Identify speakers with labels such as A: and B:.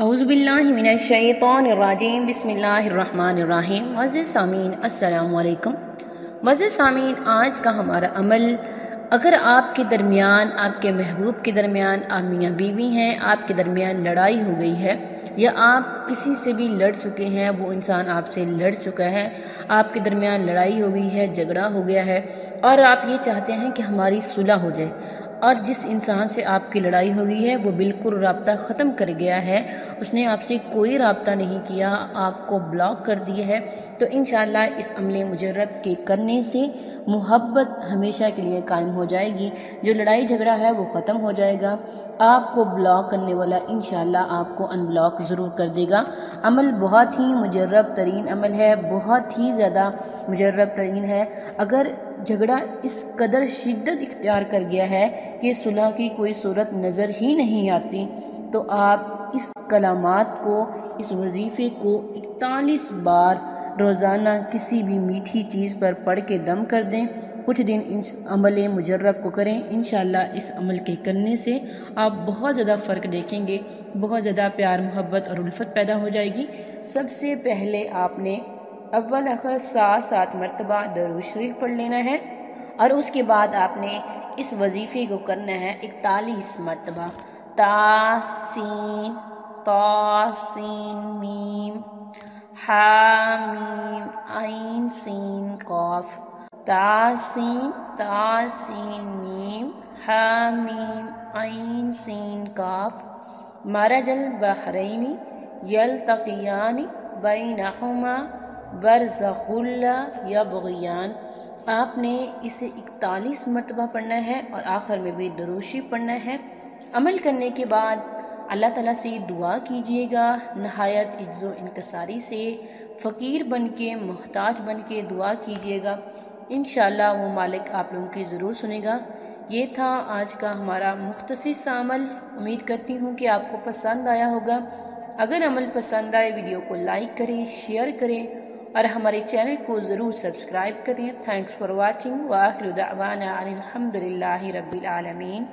A: औज़ुबिल्लाहिमिनश्शैतानिर्रजीम बिस्मिल्लाहिर्रहमानिर्रहीम। मज़े सामीन अस्सलामु अलैकुम। मज़े सामीन, आज का हमारा अमल, अगर आपके दरमियान, आपके महबूब के दरमियान, आप मियाँ बीवी हैं, आपके दरमियान लड़ाई हो गई है या आप किसी से भी लड़ चुके हैं, वो इंसान आपसे लड़ चुका है, आपके दरमियान लड़ाई हो गई है, झगड़ा हो गया है और आप ये चाहते हैं कि हमारी सुलह हो जाए, और जिस इंसान से आपकी लड़ाई हो गई है वो बिल्कुल राब्ता ख़त्म कर गया है, उसने आपसे कोई राब्ता नहीं किया, आपको ब्लॉक कर दिया है, तो इंशाअल्लाह इस अमले मुजर्रब के करने से मोहब्बत हमेशा के लिए कायम हो जाएगी। जो लड़ाई झगड़ा है वो ख़त्म हो जाएगा। आपको ब्लॉक करने वाला इंशाअल्लाह आपको अनब्लॉक ज़रूर कर देगा। अमल बहुत ही मुजर्रब तरीन अमल है, बहुत ही ज़्यादा मुजर्रब तरीन है। अगर झगड़ा इस कदर शिद्दत इख्तियार कर गया है कि सुलह की कोई सूरत नज़र ही नहीं आती, तो आप इस कलामात को, इस वजीफ़े को 41 बार रोज़ाना किसी भी मीठी चीज़ पर पढ़ के दम कर दें। कुछ दिन इस अमल मुजर्रब को करें, इंशाअल्लाह इस अमल के करने से आप बहुत ज़्यादा फ़र्क देखेंगे, बहुत ज़्यादा प्यार मोहब्बत और उल्फत पैदा हो जाएगी। सबसे पहले आपने अव्वल आखिर 7 मरतबा दरूद शरीफ पढ़ लेना है और उसके बाद आपने इस वजीफ़े को करना है 41 मरतबा। तासीन तासीन मीम हामीम आइन सीन कॉफ, तासीन तासीन मीम हामीम आइन सीन काफ, मरजल बहरैनी यल्तक़ियानी बैनहुमा बरज़खुल्ला यबग़ियान। आपने इसे 41 मरतबा पढ़ना है और आखिर में भी दुरूद शरीफ पढ़ना है। अमल करने के बाद अल्लाह ताला से दुआ कीजिएगा, नहायत इज्ज़ो इनकसारी से, फ़कीर बन के, मोहताज बन के दुआ कीजिएगा। इंशाअल्लाह वो मालिक आप लोगों की ज़रूर सुनेगा। ये था आज का हमारा मुख्तसर सा अमल। उम्मीद करती हूँ कि आपको पसंद आया होगा। अगर अमल पसंद आए वीडियो को लाइक करें, शेयर करें और हमारे चैनल को ज़रूर सब्सक्राइब करें। थैंक्स फॉर वॉचिंग व आखिर दावाना अनिल हम्दुलिल्लाहि रब्बिल आलमीन।